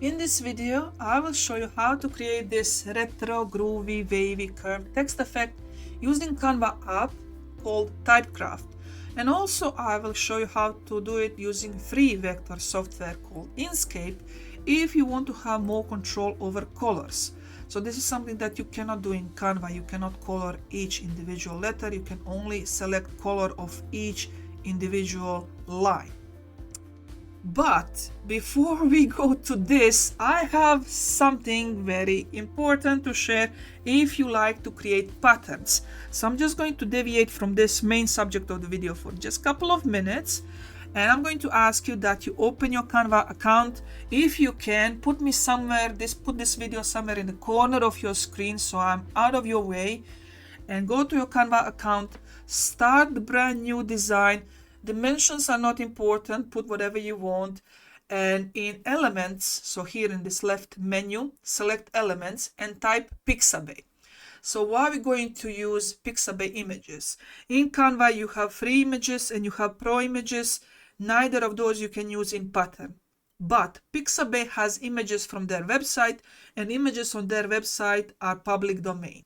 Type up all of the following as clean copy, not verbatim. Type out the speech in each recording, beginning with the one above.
In this video, I will show you how to create this retro groovy wavy curve text effect using Canva app called Typecraft. And also I will show you how to do it using free vector software called Inkscape if you want to have more control over colors. So this is something that you cannot do in Canva. You cannot color each individual letter. You can only select color of each individual line. But before we go to this, I have something very important to share if you like to create patterns. So I'm just going to deviate from this main subject of the video for just a couple of minutes. And I'm going to ask you that you open your Canva account. If you can, put me somewhere, put this video somewhere in the corner of your screen so I'm out of your way. And go to your Canva account, start the brand new design. Dimensions are not important, put whatever you want. And in elements, so here in this left menu, select elements and type Pixabay. So why are we going to use Pixabay images? In Canva you have free images and you have pro images. Neither of those you can use in pattern. But Pixabay has images from their website, and images on their website are public domain.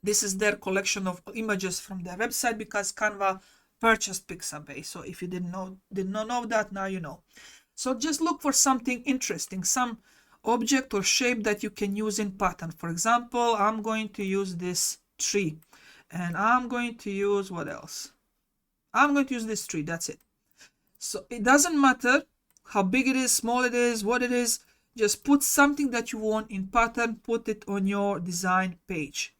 This is their collection of images from their website because Canva purchased Pixabay. So if you did not know that, now you know. So just look for something interesting, some object or shape that you can use in pattern. For example, I'm going to use this tree, and I'm going to use what else? I'm going to use this tree. That's it. So it doesn't matter how big it is, small it is, what it is. Just put something that you want in pattern, put it on your design page.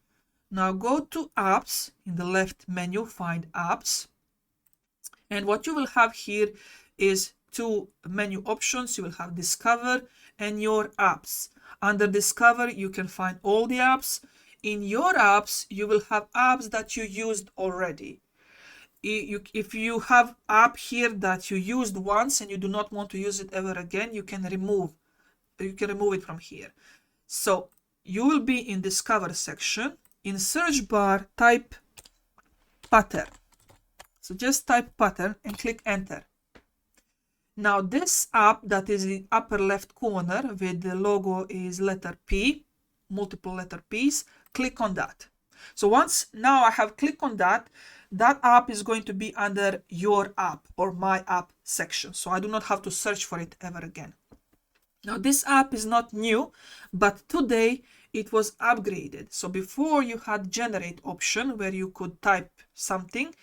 Now go to apps. In the left menu, find apps. And what you will have here is two menu options. You will have discover and your apps. Under discover, you can find all the apps. In your apps, you will have apps that you used already. If you have app here that you used once and you do not want to use it ever again, you can remove it from here. So you will be in discover section. In search bar, type pattern. So just type pattern and click enter. Now this app that is in the upper left corner with the logo is letter P, multiple letter P's, click on that. So once now I have clicked on that, that app is going to be under your app or my app section. So I do not have to search for it ever again. Now this app is not new, but today it was upgraded. So before you had generate option where you could type something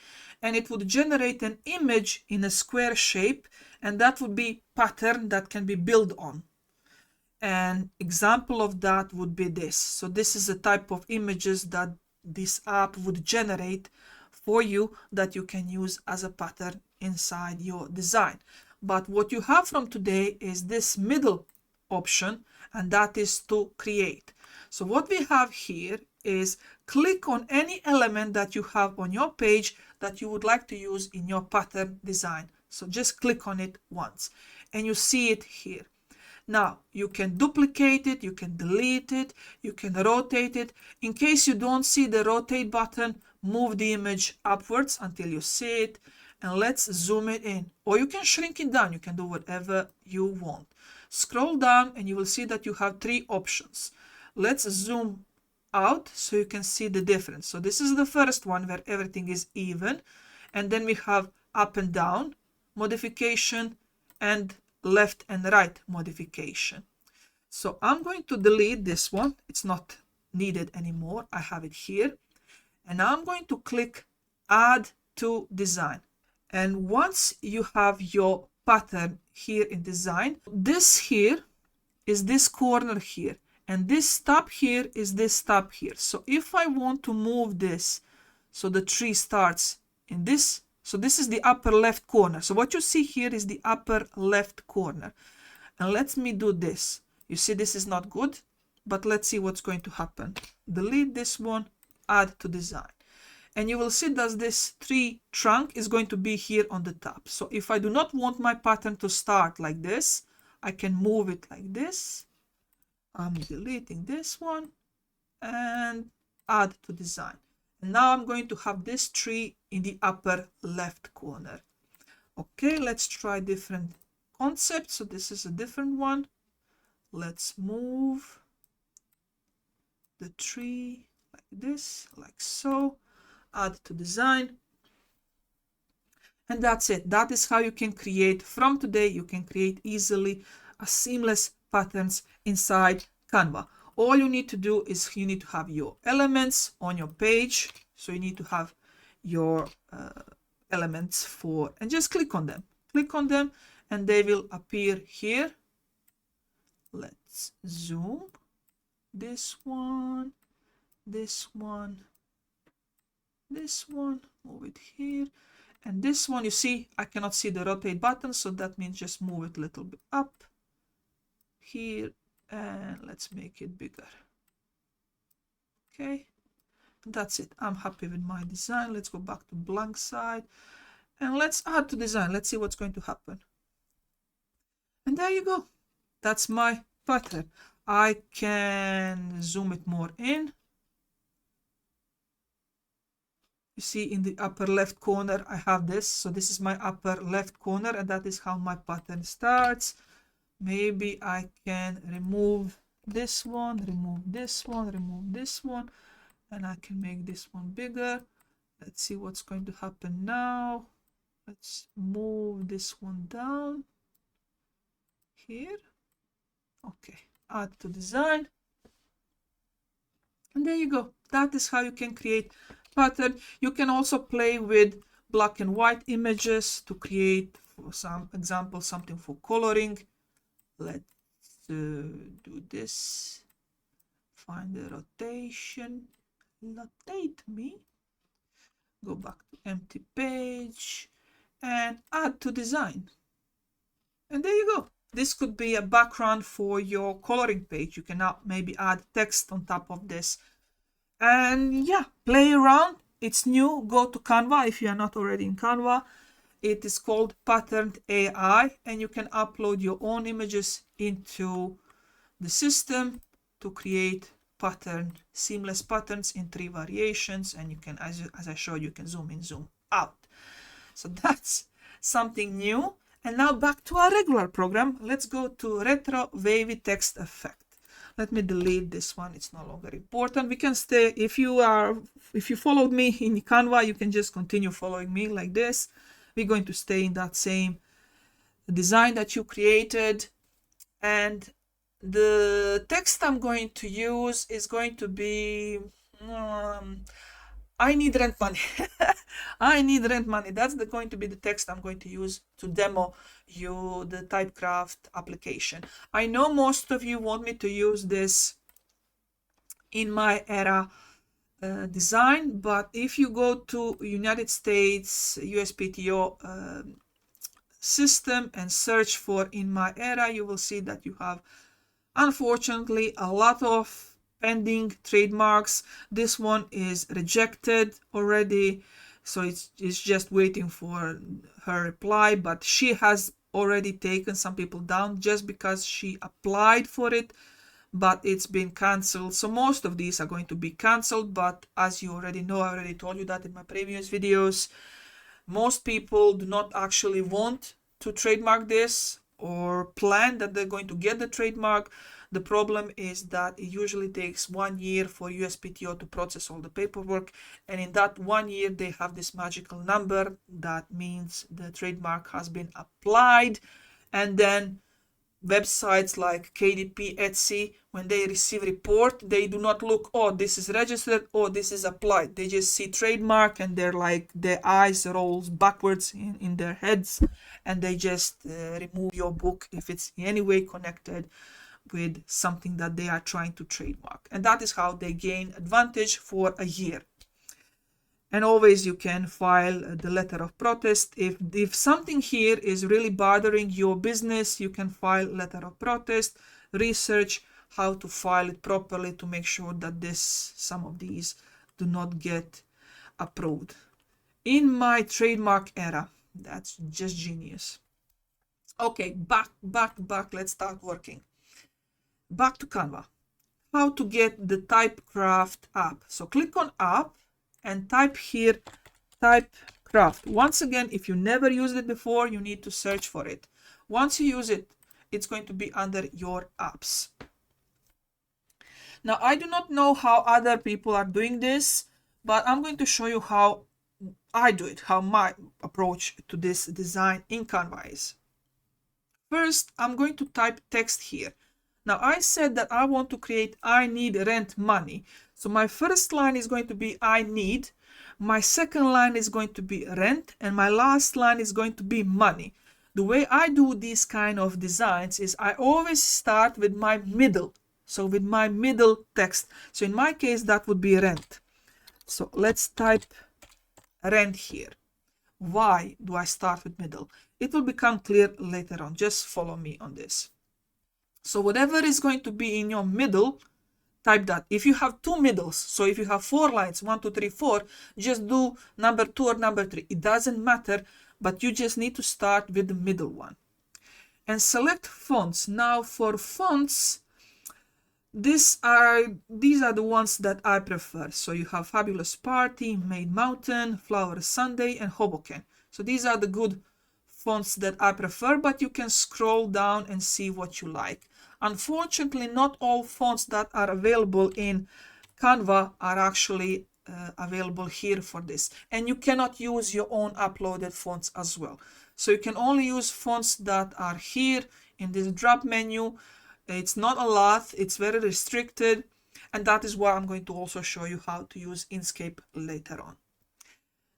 and it would generate an image in a square shape, and that would be pattern that can be built on. An example of that would be this. So this is the type of images that this app would generate for you that you can use as a pattern inside your design. But what you have from today is this middle option, and that is to create. So what we have here is click on any element that you have on your page that you would like to use in your pattern design. So just click on it once and you see it here. Now you can duplicate it, you can delete it, you can rotate it. In case you don't see the rotate button, move the image upwards until you see it, and let's zoom it in. Or you can shrink it down, you can do whatever you want. Scroll down and you will see that you have three options. Let's zoom out so you can see the difference. So this is the first one where everything is even, and then we have up and down modification and left and right modification. So I'm going to delete this one. It's not needed anymore. I have it here. And I'm going to click add to design. And once you have your pattern here in design, this here is this corner here. And this tab here is this tab here. So if I want to move this, so the tree starts in this, so this is the upper left corner. So what you see here is the upper left corner. And let me do this. You see this is not good, but let's see what's going to happen. Delete this one, add to design. And you will see that this tree trunk is going to be here on the top. So if I do not want my pattern to start like this, I can move it like this. I'm deleting this one and add to design. And now I'm going to have this tree in the upper left corner. Okay, let's try different concept. So this is a different one. Let's move the tree like this, like so. Add to design. And that's it. That is how you can create, from today, you can create easily a seamless patterns inside Canva. All you need to do is you need to have your elements on your page. So you need to have your elements for, and just click on them. Click on them and they will appear here. Let's zoom. This one, this one, this one, move it here. And this one, you see, I cannot see the rotate button, so that means just move it a little bit up here, and let's make it bigger. Okay, that's it. I'm happy with my design. Let's go back to blank side, and let's add to design. Let's see what's going to happen. And there you go. That's my pattern. I can zoom it more in. You see in the upper left corner, I have this. So this is my upper left corner, and that is how my pattern starts. Maybe I can remove this one, remove this one, remove this one, and I can make this one bigger. Let's see what's going to happen now. Let's move this one down here. Okay, add to design. And there you go. That is how you can create pattern. You can also play with black and white images to create, for some example, something for coloring. Let's do this. Find the rotation. Rotate me. Go back to empty page and add to design. And there you go. This could be a background for your coloring page. You can now maybe add text on top of this. And yeah, play around. It's new. Go to Canva if you are not already in Canva. It is called Patterned AI, and you can upload your own images into the system to create pattern, seamless patterns in 3 variations. And you can, as I showed, you can zoom in, zoom out. So that's something new. And now back to our regular program. Let's go to Retro Wavy Text Effect. Let me delete this one. It's no longer important. We can stay, if you followed me in Canva, you can just continue following me like this. We're going to stay in that same design that you created. And the text I'm going to use is going to be, I need rent money. I need rent money. That's going to be the text I'm going to use to demo you the Typecraft application. I know most of you want me to use this in my era design, but if you go to United States USPTO system and search for in my era, you will see that you have, unfortunately, a lot of pending trademarks. This one is rejected already, so it's just waiting for her reply, but she has already taken some people down just because she applied for it, but it's been cancelled. So most of these are going to be cancelled, but as you already know, I already told you that in my previous videos, most people do not actually want to trademark this or plan that they're going to get the trademark. The problem is that it usually takes 1 year for USPTO to process all the paperwork, and in that 1 year they have this magical number that means the trademark has been applied. And then websites like KDP, Etsy, when they receive report, they do not look, oh, this is registered, oh, this is applied. They just see trademark and they're like, their eyes rolls backwards in their heads, and they just remove your book if it's in any way connected with something that they are trying to trademark. And that is how they gain advantage for a year. And always you can file the letter of protest. If something here is really bothering your business, you can file letter of protest, research how to file it properly to make sure that some of these do not get approved. In my trademark era, that's just genius. Okay, back, let's start working. Back to Canva. How to get the Typecraft app. So click on app and type here Typecraft. Once again, if you never used it before, you need to search for it. Once you use it, it's going to be under your apps. Now, I do not know how other people are doing this, but I'm going to show you how I do it, how my approach to this design in Canva is. First, I'm going to type text here. Now, I said that I want to create I need rent money. So my first line is going to be I need. My second line is going to be rent. And my last line is going to be money. The way I do these kind of designs is I always start with my middle. So with my middle text. So in my case, that would be rent. So let's type rent here. Why do I start with middle? It will become clear later on. Just follow me on this. So whatever is going to be in your middle, type that. If you have two middles, so if you have 4 lines, 1, 2, 3, 4, just do number 2 or number 3. It doesn't matter, but you just need to start with the middle one. And select fonts. Now for fonts, these are the ones that I prefer. So you have Fabulous Party, Made Mountain, Flower Sunday, and Hoboken. So these are the good fonts that I prefer, but you can scroll down and see what you like. Unfortunately, not all fonts that are available in Canva are actually available here for this. And you cannot use your own uploaded fonts as well. So you can only use fonts that are here in this drop menu. It's not a lot, it's very restricted. And that is why I'm going to also show you how to use Inkscape later on.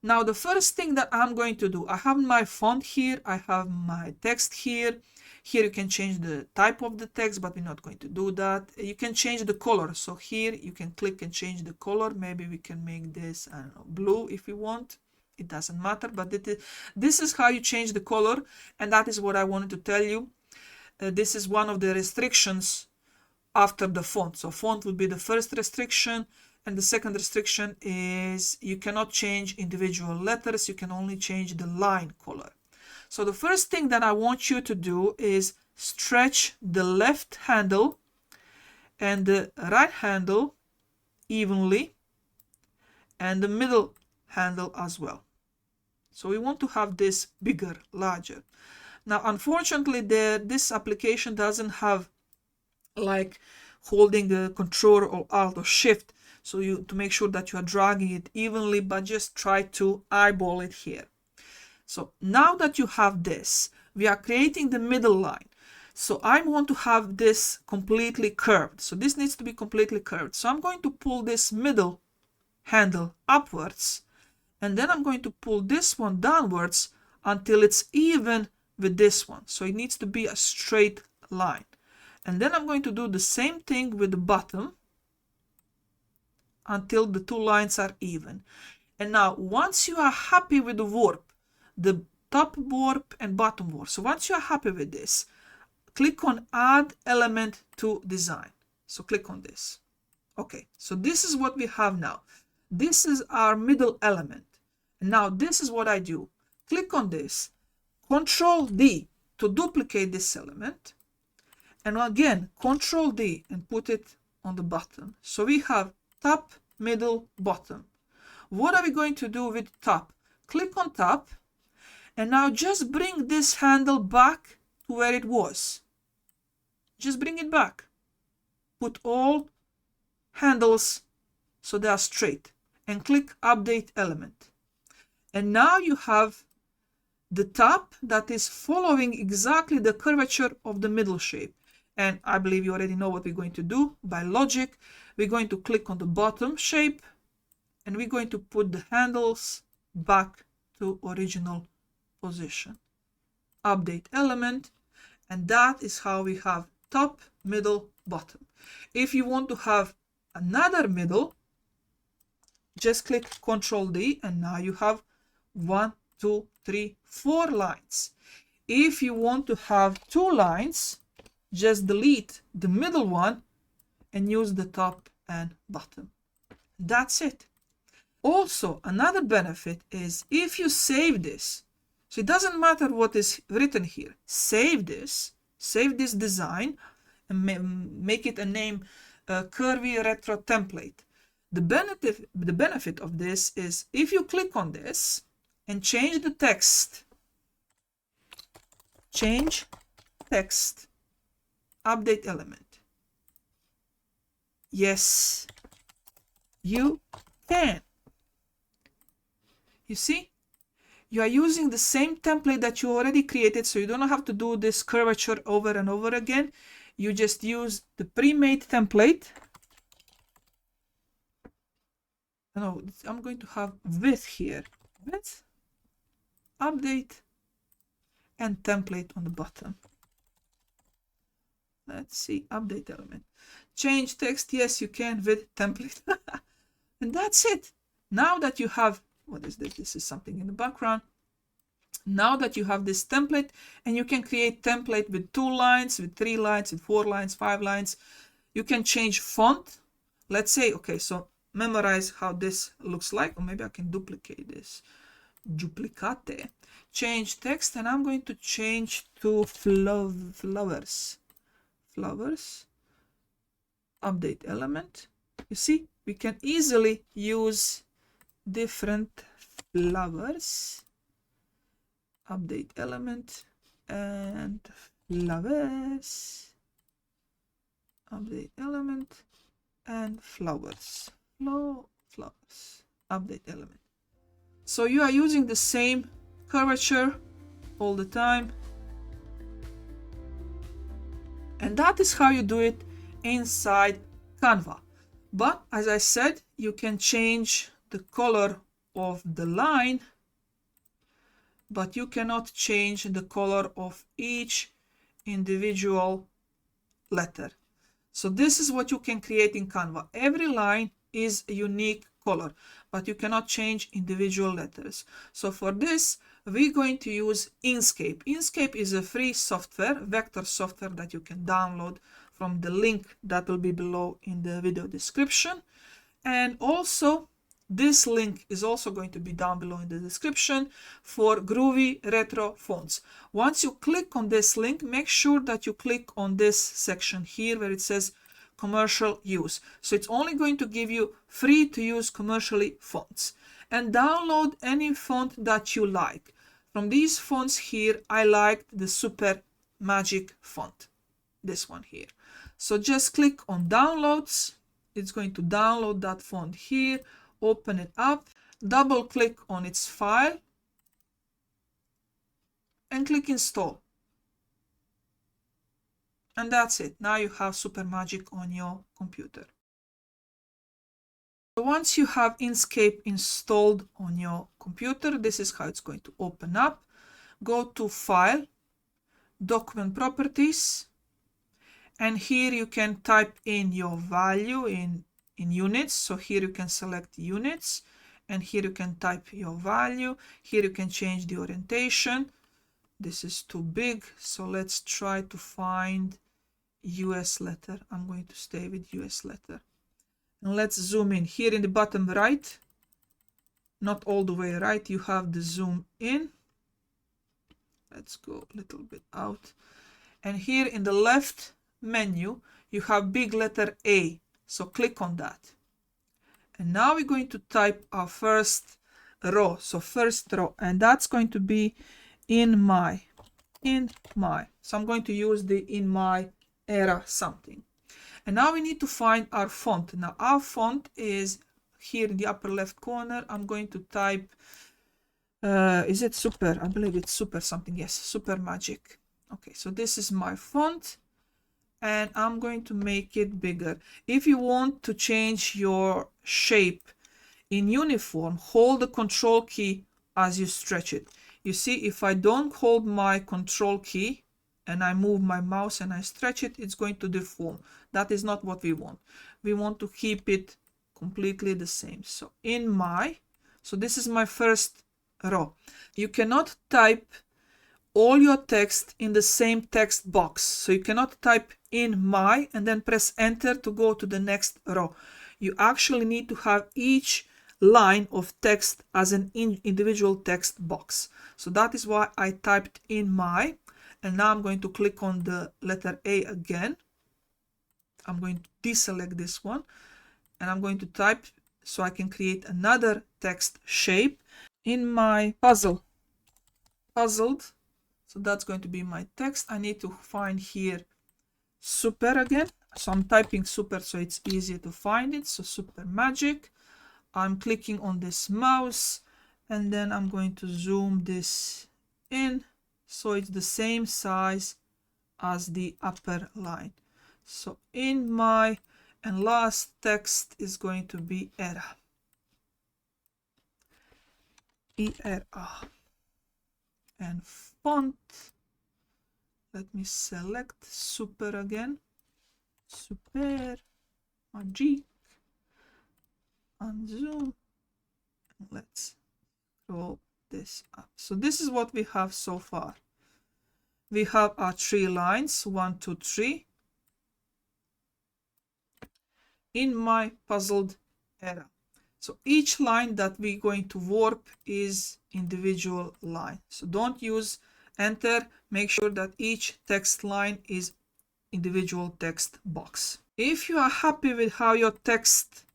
Now, the first thing that I'm going to do, I have my font here, I have my text here. Here you can change the type of the text, but we're not going to do that. You can change the color. So here you can click and change the color. Maybe we can make this, I don't know, blue if you want. It doesn't matter, but this is how you change the color. And that is what I wanted to tell you. This is one of the restrictions after the font. So font will be the first restriction. And the second restriction is you cannot change individual letters. You can only change the line color. So the first thing that I want you to do is stretch the left handle and the right handle evenly and the middle handle as well. So we want to have this bigger, larger. Now, unfortunately, this application doesn't have like holding the Control or Alt or Shift. So to make sure that you are dragging it evenly, but just try to eyeball it here. So now that you have this, we are creating the middle line. So I want to have this completely curved. So this needs to be completely curved. So I'm going to pull this middle handle upwards. And then I'm going to pull this one downwards until it's even with this one. So it needs to be a straight line. And then I'm going to do the same thing with the bottom until the two lines are even. And now once you are happy with the warp, the top warp and bottom warp. So once you are happy with this, click on Add Element to Design. So click on this. Okay, so this is what we have now. This is our middle element. And now this is what I do. Click on this, Control D to duplicate this element. And again, Control D and put it on the bottom. So we have top, middle, bottom. What are we going to do with top? Click on top. And now just bring this handle back to where it was. Just bring it back. Put all handles so they are straight. And click Update Element. And now you have the top that is following exactly the curvature of the middle shape. And I believe you already know what we're going to do. By logic, we're going to click on the bottom shape. And we're going to put the handles back to original position. Update element, and that is how we have top, middle, bottom. If you want to have another middle, just click Control D, and now you have 1, 2, 3, 4 lines. If you want to have 2 lines, just delete the middle one and use the top and bottom. That's it. Also, another benefit is if you save this, so it doesn't matter what is written here. Save this design, and make it a name, Curvy Retro Template. The benefit of this is if you click on this and change the text, change text update element. Yes, you can. You see? You are using the same template that you already created, so you don't have to do this curvature over and over again. You just use the pre-made template. No, I'm going to have width here. Width, update, and template on the bottom. Let's see, update element. Change text, yes, you can, with template. And that's it. Now that you have, what is this? This is something in the background. Now that you have this template, and you can create template with 2 lines, with 3 lines, with 4 lines, 5 lines. You can change font. Let's say, okay, so memorize how this looks like, or maybe I can duplicate this. Duplicate. Change text, and I'm going to change to flowers. Flowers. Update element. You see, we can easily use different flowers. Update element and flowers. Update element and flowers. Flowers. Update element. So you are using the same curvature all the time. And that is how you do it inside Canva. But as I said, you can change the color of the line, but you cannot change the color of each individual letter. So this is what you can create in Canva. Every line is a unique color, but you cannot change individual letters. So for this, we're going to use Inkscape. Inkscape is a free software, vector software that you can download from the link that will be below in the video description. And also, this link is also going to be down below in the description for Groovy retro fonts. Once you click on this link, make sure that you click on this section here where it says commercial use. So it's only going to give you free to use commercially fonts. And download any font that you like. From these fonts here, I liked the Super Magic font. This one here. So just click on downloads. It's going to download that font here. Open it up, double click on its file, and click install. And that's it. Now you have Super Magic on your computer. So once you have Inkscape installed on your computer, this is how it's going to open up. Go to File, Document Properties, and here you can type in your value in units. So here you can select units, and here you can type your value. Here you can change the orientation. This is too big, so let's try to find US letter. I'm going to stay with US letter. And let's zoom in. Here in the bottom right, not all the way right, you have the zoom in. Let's go a little bit out. And here in the left menu, you have big letter A. So click on that. And now we're going to type our first row. So first row, and that's going to be in my. So I'm going to use the in my era something. And now we need to find our font. Now our font is here in the upper left corner. I'm going to type, is it Super? I believe it's Super something. Yes, Super Magic. Okay, so this is my font. And I'm going to make it bigger. If you want to change your shape in uniform, hold the control key as you stretch it. You see, if I don't hold my control key and I move my mouse and I stretch it, it's going to deform. That is not what we want. We want to keep it completely the same. So so this is my first row. You cannot type all your text in the same text box. So you cannot type in my and then press enter to go to the next row. You actually need to have each line of text as an individual text box. So that is why I typed in my, and now I'm going to click on the letter A again. I'm going to deselect this one, and I'm going to type so I can create another text shape. In my puzzled. So that's going to be my text. I need to find here super again. So I'm typing super so it's easier to find it. So super magic. I'm clicking on this mouse and then I'm going to zoom this in so it's the same size as the upper line. So in my and last text is going to be era. ERA. And font, let me select super again. Super magic. And zoom. Let's scroll this up. So this is what we have so far. We have our 3 lines, 1, 2, 3, in my puzzled era. So each line that we're going to warp is individual line. So don't use enter. Make sure that each text line is individual text box. If you are happy with how your text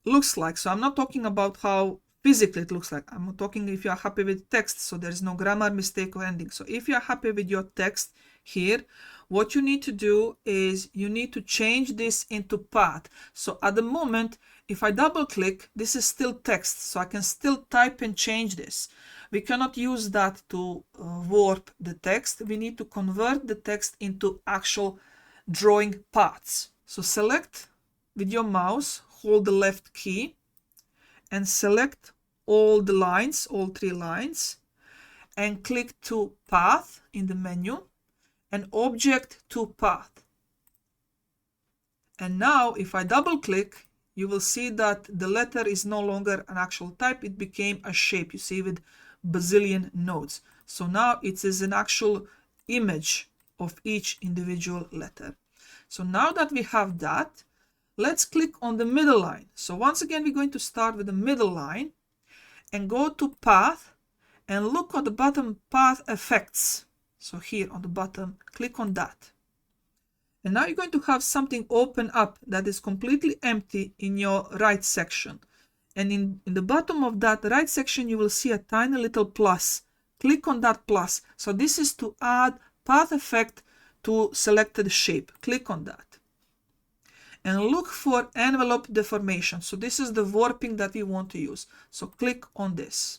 looks like, so I'm not talking about how physically it looks like, I'm talking if you are happy with text, so there is no grammar mistake or ending. So if you are happy with your text here, what you need to do is you need to change this into path. So at the moment, if I double click, this is still text, so I can still type and change this. We cannot use that to warp the text. We need to convert the text into actual drawing paths. So select with your mouse, hold the left key and select all the lines, all 3 lines, and click to path in the menu and object to path. And now if I double click, you will see that the letter is no longer an actual type, it became a shape, you see, with bazillion nodes. So now it is an actual image of each individual letter. So now that we have that, let's click on the middle line. So once again, we're going to start with the middle line and go to path and look at the bottom path effects. So here on the bottom, click on that. And now you're going to have something open up that is completely empty in your right section. And in the bottom of that right section, you will see a tiny little plus. Click on that plus. So this is to add path effect to selected shape. Click on that. And look for envelope deformation. So this is the warping that we want to use. So click on this.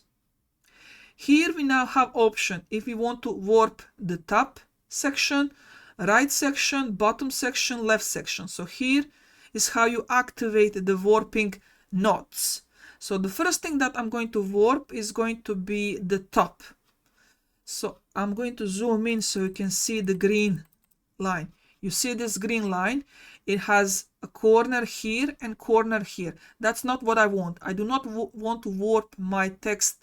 Here we now have option if we want to warp the top section, right section, bottom section, left section. So here is how you activate the warping knots. So the first thing that I'm going to warp is going to be the top. So I'm going to zoom in so you can see the green line. You see this green line? It has a corner here and corner here. That's not what I want. I do not want to warp my text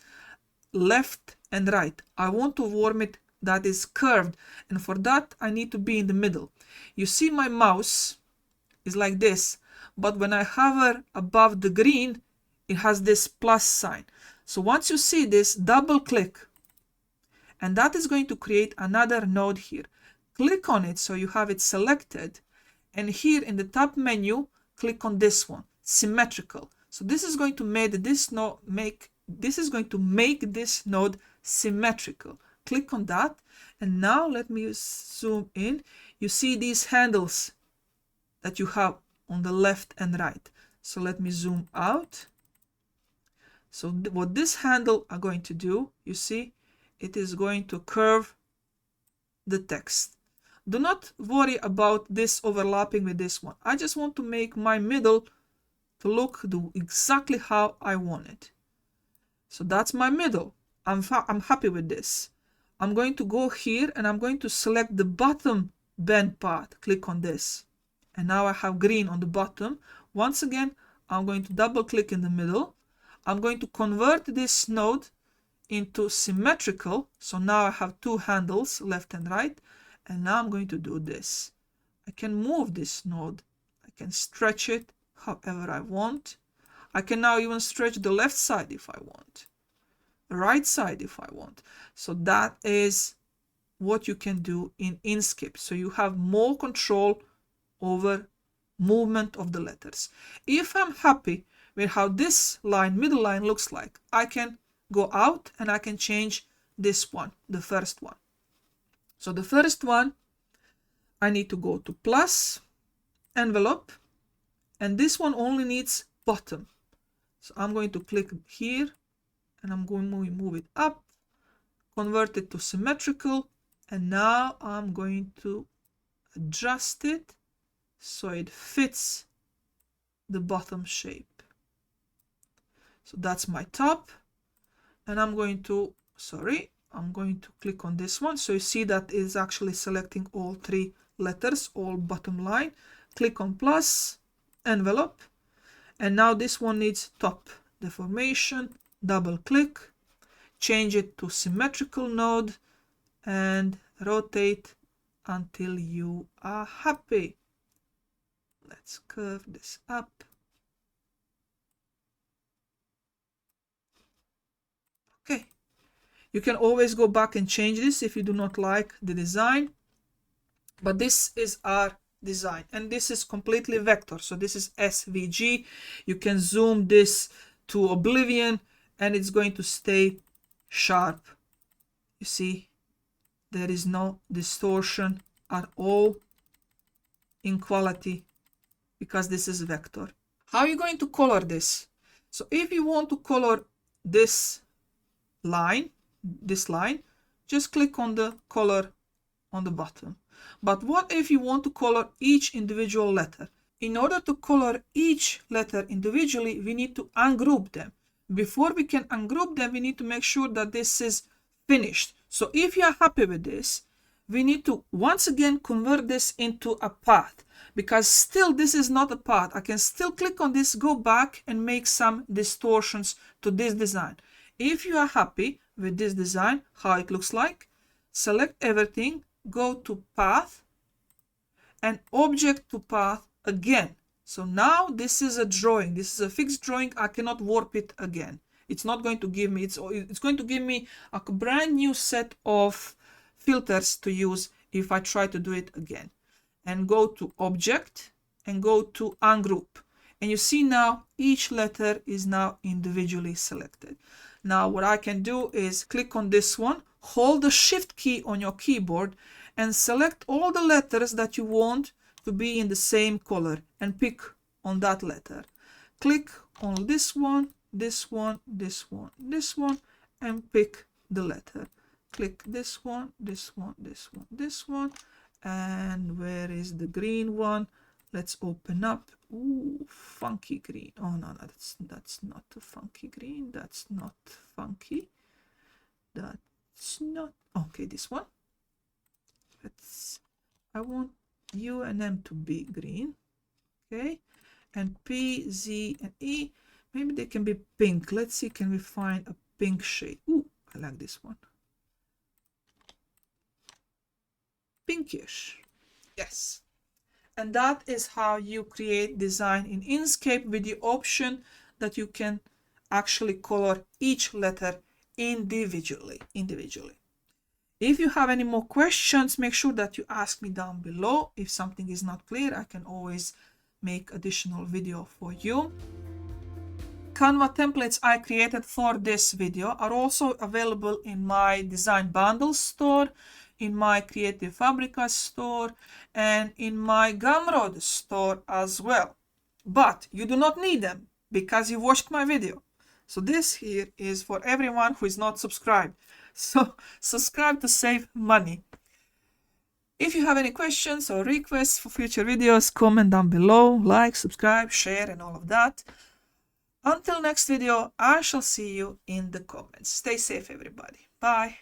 left and right. I want to warp it that is curved, and for that I need to be in the middle. You see my mouse is like this, but when I hover above the green, it has this plus sign. So once you see this, double click, and that is going to create another node here. Click on it so you have it selected, and here in the top menu, click on this one, symmetrical. So this is going to make this node symmetrical. Click on that, and now let me zoom in. You see these handles that you have on the left and right. So let me zoom out. So what this handle are going to do, you see, it is going to curve the text. Do not worry about this overlapping with this one. I just want to make my middle to look exactly how I want it. So that's my middle. I'm happy with this. I'm going to go here and I'm going to select the bottom bend part. Click on this. And now I have green on the bottom. Once again, I'm going to double click in the middle. I'm going to convert this node into symmetrical. So now I have 2 handles, left and right. And now I'm going to do this. I can move this node. I can stretch it however I want. I can now even stretch the left side if I want. The right side if I want. So that is what you can do in Inkscape. So you have more control over movement of the letters. If I'm happy with how this line, middle line looks like, I can go out and I can change this one, the first one. So the first one, I need to go to plus, envelope, and this one only needs bottom. So I'm going to click here and I'm going to move it up, convert it to symmetrical, and now I'm going to adjust it so it fits the bottom shape. So that's my top, and I'm going to click on this one. So you see that is actually selecting all three letters, all bottom line. Click on plus, envelope, and now this one needs top deformation. Double click, change it to symmetrical node, and rotate until you are happy. Let's curve this up. Okay, you can always go back and change this if you do not like the design, but this is our design, and this is completely vector, so this is SVG. You can zoom this to oblivion and it's going to stay sharp. You see, there is no distortion at all in quality because this is vector. How are you going to color this? So if you want to color this line, just click on the color on the bottom. But what if you want to color each individual letter? In order to color each letter individually, we need to ungroup them. Before we can ungroup them, we need to make sure that this is finished. So if you are happy with this, we need to once again convert this into a path, because still this is not a path. I can still click on this, go back and make some distortions to this design. If you are happy with this design, how it looks like, select everything, go to path and object to path again. So now this is a drawing, this is a fixed drawing. I cannot warp it again. It's not going to give me, it's going to give me a brand new set of filters to use if I try to do it again. And go to object and go to ungroup. And you see now each letter is now individually selected. Now what I can do is click on this one, hold the shift key on your keyboard and select all the letters that you want to be in the same color and pick on that letter. Click on this one, this one, this one, this one, and pick the letter. Click this one, this one, this one, this one, and where is the green one? Let's open up. Ooh, funky green. Oh no, that's not a funky green. That's not funky. That's not okay. This one. I want U and M to be green. Okay, and P, Z, and E. Maybe they can be pink. Let's see. Can we find a pink shade? Ooh, I like this one. Pinkish. Yes. And that is how you create design in Inkscape, with the option that you can actually color each letter individually. If you have any more questions, make sure that you ask me down below. If something is not clear, I can always make additional video for you. Canva templates I created for this video are also available in my design bundles store, in my Creative Fabrica store, and in my GUMROAD store as well. But you do not need them because you watched my video. So this here is for everyone who is not subscribed. So subscribe to save money. If you have any questions or requests for future videos, comment down below, like, subscribe, share, and all of that. Until next video, I shall see you in the comments. Stay safe, everybody. Bye.